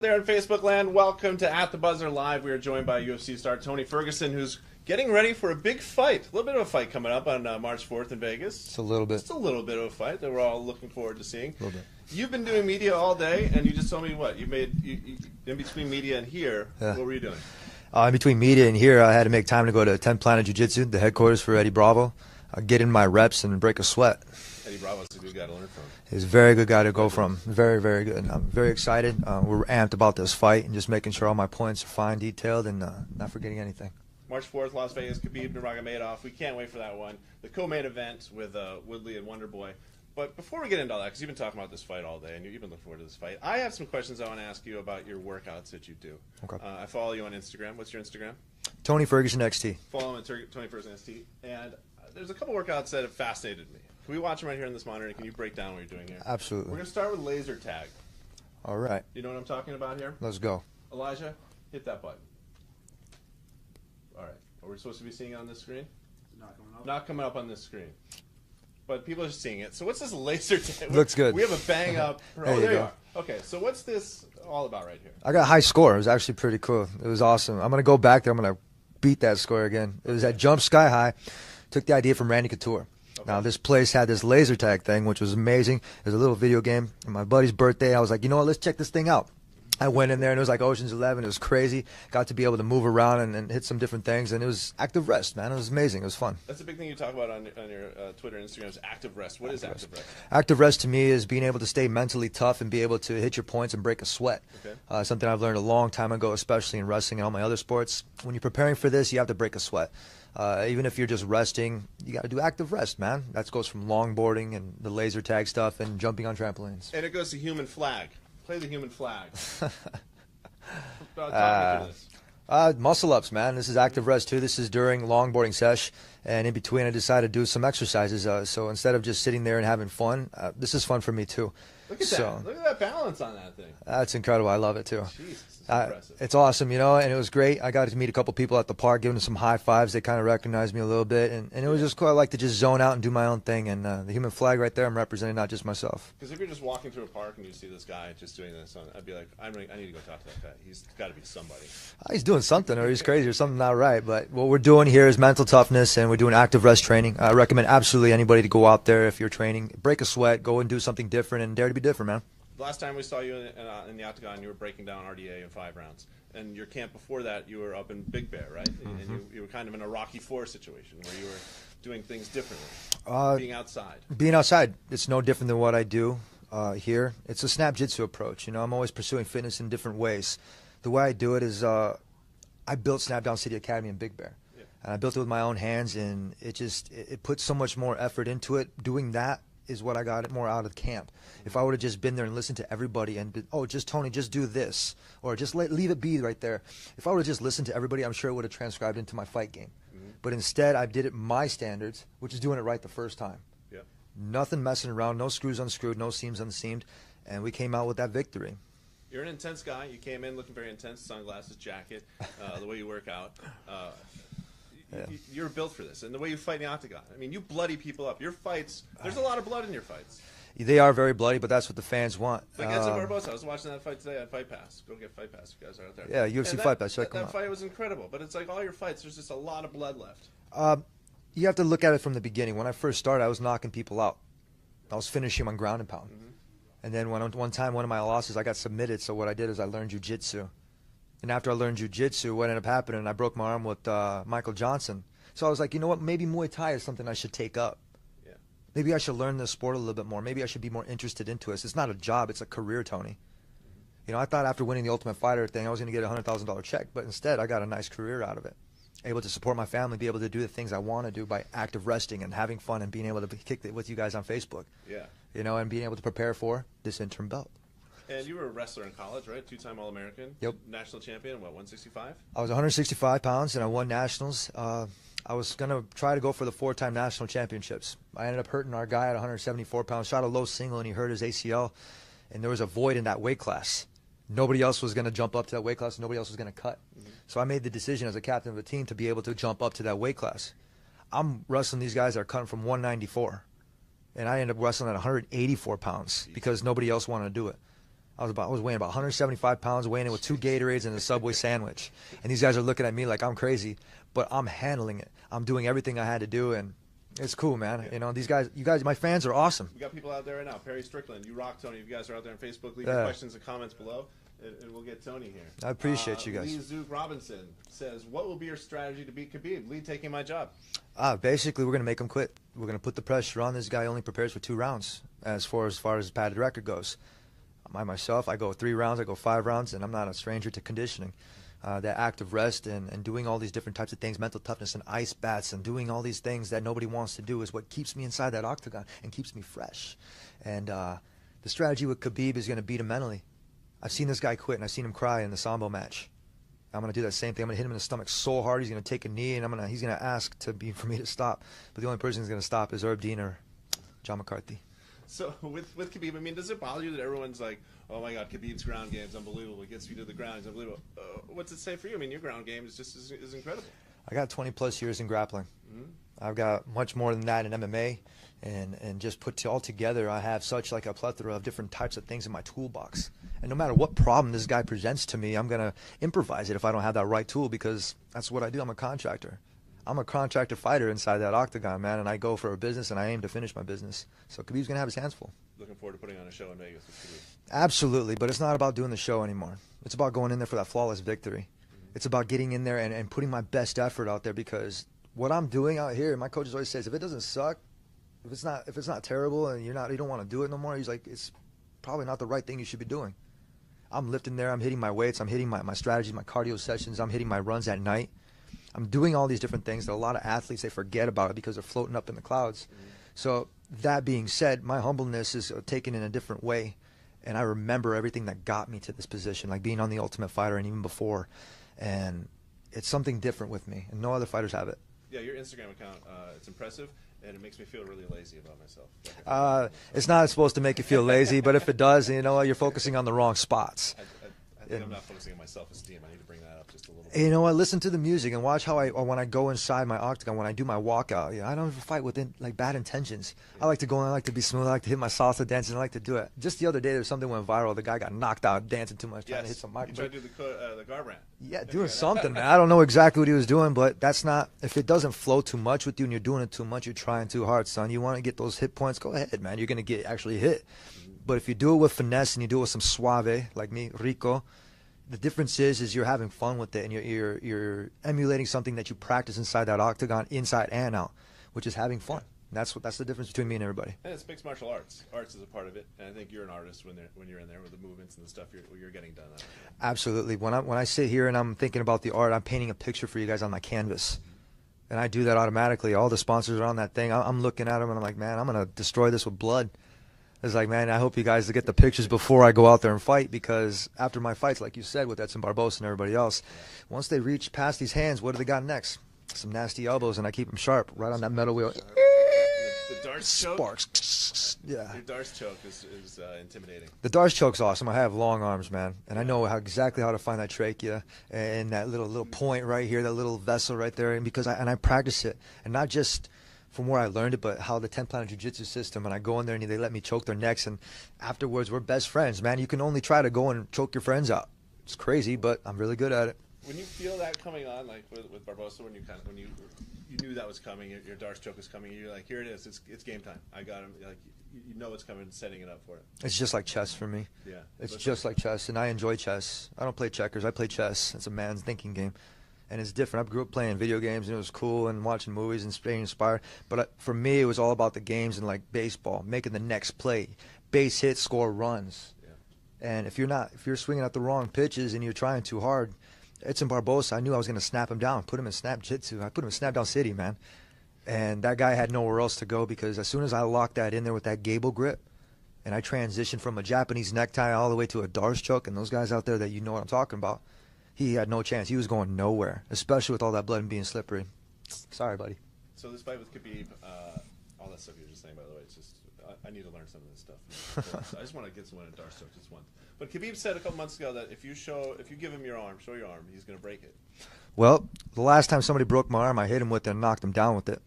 There in Facebook land, welcome to At the Buzzer Live. We are joined by UFC star Tony Ferguson, who's getting ready for a big fight. A little bit of a fight coming up on March 4th in Vegas. It's a little bit. It's a little bit of a fight that we're all looking forward to seeing. A little bit. You've been doing media all day, and you just told me what? You in between media and here, Yeah. What were you doing? In between media and here, I had to make time to go to 10 Planet Jiu-Jitsu, the headquarters for Eddie Bravo, get in my reps and break a sweat. Eddie Bravo's a good guy to learn from. He's a very good guy to go from. Very, very good. I'm very excited. We're amped about this fight and just making sure all my points are fine, detailed, and not forgetting anything. March 4th, Las Vegas, Khabib Nurmagomedov. We can't wait for that one. The co-main event with Woodley and Wonderboy. But before we get into all that, because you've been talking about this fight all day, and you've been looking forward to this fight, I have some questions I want to ask you about your workouts that you do. Okay. I follow you on Instagram. What's your Instagram? Tony Ferguson XT. Follow him at Tony Ferguson XT. And there's a couple workouts that have fascinated me. Can we watch them right here on this monitor? Can you break down what you're doing here? Absolutely. We're going to start with laser tag. All right. You know what I'm talking about here? Let's go. Elijah, hit that button. All right. Are we supposed to be seeing it on this screen? Not coming up. Not coming up on this screen. But people are seeing it. So what's this laser tag? Looks good. We have a bang up. There you go. are. Okay, so what's this all about right here? I got a high score. It was actually pretty cool. It was awesome. I'm going to go back there. I'm going to beat that score again. It was at Jump Sky High. Took the idea from Randy Couture. Okay. Now, this place had this laser tag thing, which was amazing. It was a little video game. And my buddy's birthday, I was like, you know what, let's check this thing out. I went in there, and it was like Ocean's 11. It was crazy. Got to be able to move around and hit some different things, and it was active rest, man. It was amazing. It was fun. That's a big thing you talk about on your Twitter and Instagram is active rest. What is active rest? Active rest to me is being able to stay mentally tough and be able to hit your points and break a sweat. Okay. Something I've learned a long time ago, especially in wrestling and all my other sports. When you're preparing for this, you have to break a sweat. Even if you're just resting, you got to do active rest, man. That goes from longboarding and the laser tag stuff and jumping on trampolines. And it goes to human flag. Play the human flag. Talk me through this. Muscle ups, man. This is active rest too. This is during longboarding sesh, and in between I decided to do some exercises. So instead of just sitting there and having fun, this is fun for me too. Look at that. Look at that balance on that thing. That's incredible. I love it too. Jesus, it's impressive. It's awesome, and it was great. I got to meet a couple people at the park, giving them some high fives. They kind of recognized me a little bit, and it was just cool. I like to just zone out and do my own thing, and the human flag right there, I'm representing not just myself. Because if you're just walking through a park and you see this guy just doing this, I'd be like, I need to go talk to that guy. He's got to be somebody. He's doing something, or he's crazy, or something not right. But what we're doing here is mental toughness, and we're doing active rest training. I recommend absolutely anybody to go out there if you're training, break a sweat, go and do something different, and dare to be different, man. The last time we saw you in the Octagon, you were breaking down RDA in 5 rounds. And your camp before that, you were up in Big Bear, right? Mm-hmm. And you were kind of in a Rocky IV situation where you were doing things differently, being outside. Being outside, it's no different than what I do here. It's a snap jitsu approach. I'm always pursuing fitness in different ways. The way I do it is I built Snapdown City Academy in Big Bear. Yeah. And I built it with my own hands, and it put so much more effort into it. Doing that is what I got more out of camp. If I would have just been there and listened to everybody and been, just Tony, just do this, or just leave it be right there. If I would have just listened to everybody, I'm sure it would have transcribed into my fight game. Mm-hmm. But instead, I did it my standards, which is doing it right the first time. Yeah. Nothing messing around, no screws unscrewed, no seams unseamed, and we came out with that victory. You're an intense guy. You came in looking very intense, sunglasses, jacket, the way you work out. Yeah. You're built for this, and the way you fight in the Octagon. I mean, you bloody people up. Your fights, there's a lot of blood in your fights. They are very bloody, but that's what the fans want. Like Edson Barbosa, I was watching that fight today on Fight Pass. Go get Fight Pass, you guys are out there. Yeah, UFC Fight Pass. That fight was incredible, but it's like all your fights, there's just a lot of blood left. You have to look at it from the beginning. When I first started, I was knocking people out. I was finishing on ground and pound. Mm-hmm. And then one time, one of my losses, I got submitted, so what I did is I learned jiu-jitsu. And after I learned jiu-jitsu, what ended up happening, I broke my arm with Michael Johnson. So I was like, you know what, maybe Muay Thai is something I should take up. Yeah. Maybe I should learn this sport a little bit more. Maybe I should be more interested into it. It's not a job, it's a career, Tony. Mm-hmm. I thought after winning the Ultimate Fighter thing, I was going to get a $100,000 check, but instead I got a nice career out of it. Able to support my family, be able to do the things I want to do by active resting and having fun and being able to kick it with you guys on Facebook. Yeah. And being able to prepare for this interim belt. And you were a wrestler in college, right? 2-time All-American. Yep. National champion, what, 165? I was 165 pounds, and I won nationals. I was going to try to go for the 4-time national championships. I ended up hurting our guy at 174 pounds, shot a low single, and he hurt his ACL. And there was a void in that weight class. Nobody else was going to jump up to that weight class. Nobody else was going to cut. Mm-hmm. So I made the decision as a captain of the team to be able to jump up to that weight class. I'm wrestling these guys that are cutting from 194. And I ended up wrestling at 184 pounds because nobody else wanted to do it. I was weighing about 175 pounds, weighing in with 2 Gatorades and a Subway sandwich. And these guys are looking at me like I'm crazy, but I'm handling it. I'm doing everything I had to do, and it's cool, man. Yeah. You know, you guys, my fans are awesome. We got people out there right now. Perry Strickland, you rock, Tony. If you guys are out there on Facebook, leave your questions and comments below, and we'll get Tony here. I appreciate you guys. Lee Zook Robinson says, what will be your strategy to beat Khabib? Lee taking my job. Basically, we're going to make him quit. We're going to put the pressure on. This guy only prepares for 2 rounds as far as his padded record goes. I go 3 rounds, I go 5 rounds, and I'm not a stranger to conditioning. That active rest and doing all these different types of things, mental toughness and ice baths and doing all these things that nobody wants to do is what keeps me inside that octagon and keeps me fresh. And the strategy with Khabib is going to beat him mentally. I've seen this guy quit, and I've seen him cry in the Sambo match. I'm going to do that same thing. I'm going to hit him in the stomach so hard he's going to take a knee, and he's going to ask for me to stop. But the only person who's going to stop is Herb Dean or John McCarthy. So with Khabib, I mean, does it bother you that everyone's like, oh my God, Khabib's ground game's unbelievable. He gets you to the ground, he's unbelievable. What's it say for you? I mean, your ground game is just is incredible. I got 20+ years in grappling. Mm-hmm. I've got much more than that in MMA, and just put all together, I have such like a plethora of different types of things in my toolbox. And no matter what problem this guy presents to me, I'm gonna improvise it if I don't have that right tool, because that's what I do. I'm a contractor. I'm a contractor fighter inside that octagon, man, and I go for a business, and I aim to finish my business. So Khabib's going to have his hands full. Looking forward to putting on a show in Vegas with Khabib. Absolutely, but it's not about doing the show anymore. It's about going in there for that flawless victory. Mm-hmm. It's about getting in there and putting my best effort out there, because what I'm doing out here, my coaches always says, if it doesn't suck, if it's not terrible and you don't want to do it no more, he's like, it's probably not the right thing you should be doing. I'm lifting there, I'm hitting my weights, I'm hitting my strategies, my cardio sessions, I'm hitting my runs at night. I'm doing all these different things that a lot of athletes, they forget about it because they're floating up in the clouds. Mm-hmm. So that being said, my humbleness is taken in a different way, and I remember everything that got me to this position, like being on the Ultimate Fighter and even before, and it's something different with me, and no other fighters have it. Yeah, your Instagram account, it's impressive, and it makes me feel really lazy about myself. It's not supposed to make you feel lazy, but if it does, you know what, you're focusing on the wrong spots. I think I'm not focusing on my self-esteem. I need to bring that up just a little bit. You know what? Listen to the music and watch when I go inside my octagon, when I do my walkout. You know, I don't ever fight with bad intentions. Yeah. I like to go in, I like to be smooth, I like to hit my salsa dance, and I like to do it. Just the other day, there was something went viral. The guy got knocked out dancing too much, trying to hit some mic. He tried to do the garbrandt. Yeah, doing something, man. I don't know exactly what he was doing, but that's not. If it doesn't flow too much with you and you're doing it too much, you're trying too hard, son. You want to get those hit points? Go ahead, man. You're gonna get actually hit. Mm-hmm. But if you do it with finesse and you do it with some suave, like me, rico. The difference is you're having fun with it, and you're emulating something that you practice inside that octagon, inside and out, which is having fun. Yeah. That's the difference between me and everybody. And it's mixed martial arts. Arts is a part of it, and I think you're an artist when you're in there with the movements and the stuff you're getting done. Absolutely. When I sit here and I'm thinking about the art, I'm painting a picture for you guys on my canvas, and I do that automatically. All the sponsors are on that thing. I'm looking at them and I'm like, man, I'm gonna destroy this with blood. It's like, man, I hope you guys get the pictures before I go out there and fight, because after my fights, like you said, with Edson Barbosa and everybody else, once they reach past these hands, what do they got next? Some nasty elbows, and I keep them sharp right on that metal wheel. The Darce choke? Sparks. Yeah. Your Darce choke is intimidating. The Darce choke's awesome. I have long arms, man, and I know exactly how to find that trachea and that little point right here, that little vessel right there, and I practice it, and not just from where I learned it, but how the 10 Planet Jiu-Jitsu system, and I go in there and they let me choke their necks, and afterwards we're best friends, man. You can only try to go and choke your friends out. It's crazy, but I'm really good at it. When you feel that coming on, like with Barbosa, when you knew that was coming, your Darce choke was coming, you're like, here it is, it's game time. I got him. Like, you know it's coming, setting it up for it. It's just like chess for me. Yeah. It's just like chess, and I enjoy chess. I don't play checkers. I play chess. It's a man's thinking game. And it's different. I grew up playing video games, and it was cool, and watching movies and staying inspired. But for me, it was all about the games and like baseball, making the next play, base hits, score runs. Yeah. And if you're swinging at the wrong pitches and you're trying too hard, Edson Barbosa, I knew I was going to snap him down, put him in snap jitsu. I put him in snap down city, man. And that guy had nowhere else to go, because as soon as I locked that in there with that gable grip, and I transitioned from a Japanese necktie all the way to a Darce choke, and those guys out there that you know what I'm talking about, he had no chance. He was going nowhere, especially with all that blood and being slippery. Sorry, buddy. So this fight with Khabib, all that stuff you were just saying, by the way, it's just I need to learn some of this stuff. So I just want to get someone in Darce choke, just one. But Khabib said a couple months ago that if you give him your arm, show your arm, he's going to break it. Well, the last time somebody broke my arm, I hit him with it and knocked him down with it.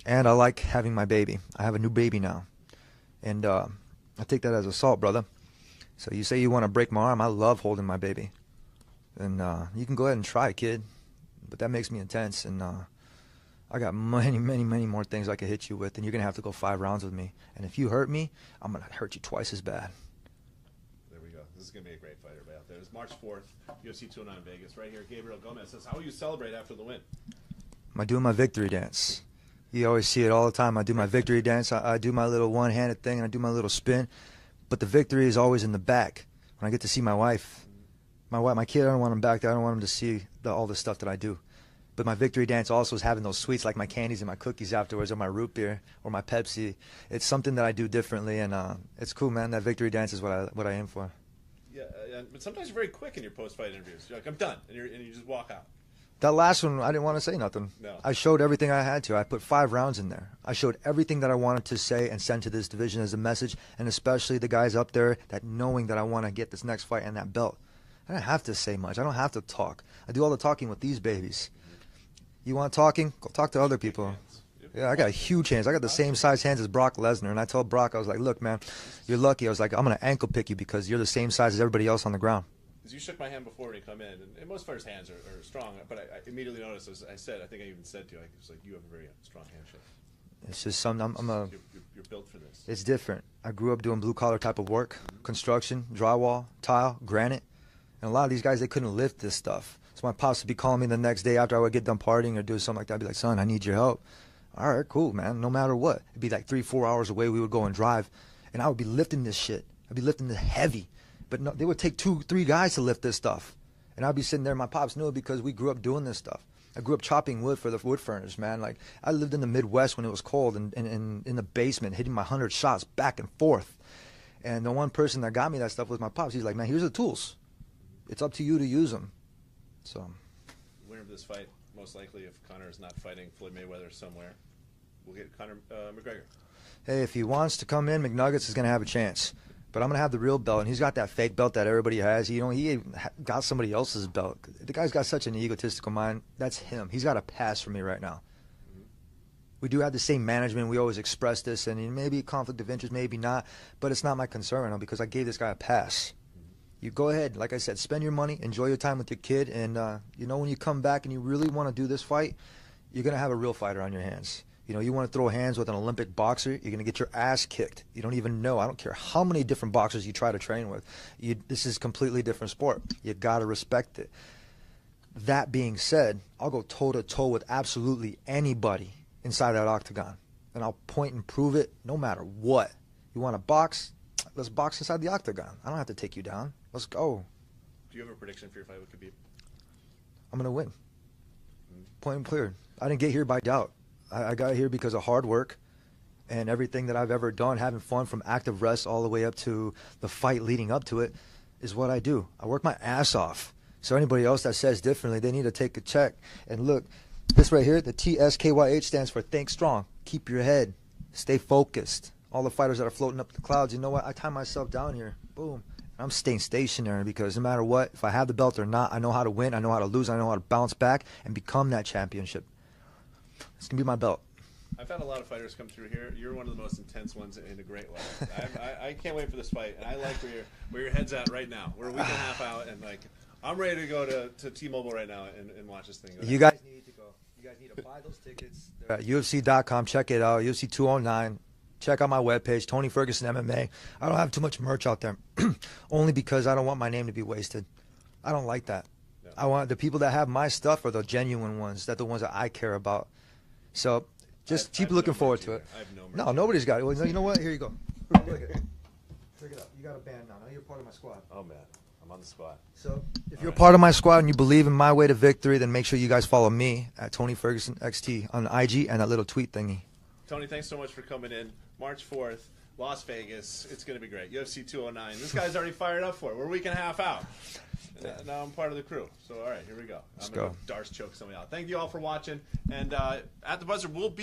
And I like having my baby. I have a new baby now, and I take that as assault, brother. So you say you want to break my arm. I love holding my baby. And you can go ahead and try, kid. But that makes me intense. And I got many, many, many more things I could hit you with. And you're going to have to go 5 rounds with me. And if you hurt me, I'm going to hurt you twice as bad. There we go. This is going to be a great fight, everybody out there. It's March 4th, UFC 209 Vegas. Right here, Gabriel Gomez says, how will you celebrate after the win? I do my victory dance. You always see it all the time. I do my victory dance. I do my little one-handed thing, and I do my little spin. But the victory is always in the back. When I get to see my wife, my kid, I don't want him back there. I don't want him to see all the stuff that I do. But my victory dance also is having those sweets like my candies and my cookies afterwards, or my root beer or my Pepsi. It's something that I do differently, and it's cool, man. That victory dance is what I aim for. Yeah, but sometimes you're very quick in your post-fight interviews. You're like, I'm done, and you just walk out. That last one, I didn't want to say nothing. No. I showed everything I had to. I put 5 rounds in there. I showed everything that I wanted to say and send to this division as a message, and especially the guys up there that knowing that I want to get this next fight and that belt. I don't have to say much. I don't have to talk. I do all the talking with these babies. You want talking? Go talk to other people. Yeah, I got huge hands. I got the same size hands as Brock Lesnar, and I told Brock, I was like, look, man, you're lucky. I was like, I'm going to ankle pick you because you're the same size as everybody else on the ground. You shook my hand before when you come in, and most fighters' hands are strong. But I immediately noticed, as I said, I think I even said to you, it's like you have a very strong handshake. It's just something. You're built for this. It's different. I grew up doing blue collar type of work, construction, drywall, tile, granite, and a lot of these guys, they couldn't lift this stuff. So my pops would be calling me the next day after I would get done partying or doing something like that. I'd be like, son, I need your help. All right, cool, man. No matter what, it'd be like 3-4 hours away. We would go and drive, and I would be lifting this shit. I'd be lifting this heavy. But no, they would take 2-3 guys to lift this stuff. And I'd be sitting there, my pops knew it because we grew up doing this stuff. I grew up chopping wood for the wood furnace, man. Like, I lived in the Midwest when it was cold and in the basement, hitting my 100 shots back and forth. And the one person that got me that stuff was my pops. He's like, man, here's the tools. It's up to you to use them. So, winner of this fight, most likely, if Conor is not fighting Floyd Mayweather somewhere, we'll get Conor McGregor. Hey, if he wants to come in, McNuggets is going to have a chance. But I'm going to have the real belt, and he's got that fake belt that everybody has. He got somebody else's belt. The guy's got such an egotistical mind. That's him. He's got a pass for me right now. We do have the same management. We always express this, and maybe conflict of interest, maybe not. But it's not my concern right now because I gave this guy a pass. You go ahead. Like I said, spend your money, enjoy your time with your kid, and when you come back and you really want to do this fight, you're going to have a real fighter on your hands. You want to throw hands with an Olympic boxer, you're going to get your ass kicked. You don't even know. I don't care how many different boxers you try to train with. This is a completely different sport. You got to respect it. That being said, I'll go toe-to-toe with absolutely anybody inside that octagon. And I'll point and prove it no matter what. You want to box? Let's box inside the octagon. I don't have to take you down. Let's go. Do you have a prediction for your fight with Khabib? I'm going to win. Point and clear. I didn't get here by doubt. I got here because of hard work and everything that I've ever done, having fun from active rest all the way up to the fight leading up to it is what I do. I work my ass off. So anybody else that says differently, they need to take a check. And look, this right here, the TSKYH stands for Think Strong. Keep your head. Stay focused. All the fighters that are floating up the clouds, you know what? I tie myself down here. Boom. I'm staying stationary because no matter what, if I have the belt or not, I know how to win, I know how to lose, I know how to bounce back and become that championship. It's going to be my belt. I've had a lot of fighters come through here. You're one of the most intense ones in a great way. I can't wait for this fight, and I like where your head's at right now. We're a week and a half out, and I'm ready to go to T-Mobile right now and watch this thing. You guys need to go. You guys need to buy those tickets. They're at UFC.com. Check it out. UFC 209. Check out my webpage, Tony Ferguson MMA. I don't have too much merch out there, only because I don't want my name to be wasted. I don't like that. No. I want the people that have my stuff are the genuine ones. They're the ones that I care about. So just keep looking forward to it. I have no merch. No, nobody's got it. Well, you know what? Here you go. Look at it. Pick it up. You got a band now. Now you're part of my squad. Oh, man. I'm on the squad. So if you're part of my squad and you believe in my way to victory, then make sure you guys follow me at Tony Ferguson XT on IG and that little tweet thingy. Tony, thanks so much for coming in. March 4th, Las Vegas. It's going to be great. UFC 209. This guy's already fired up for it. We're a week and a half out. Now I'm part of the crew. So, all right, here we go. Let's go. Darce choke somebody out. Thank you all for watching. And at the buzzer, we'll be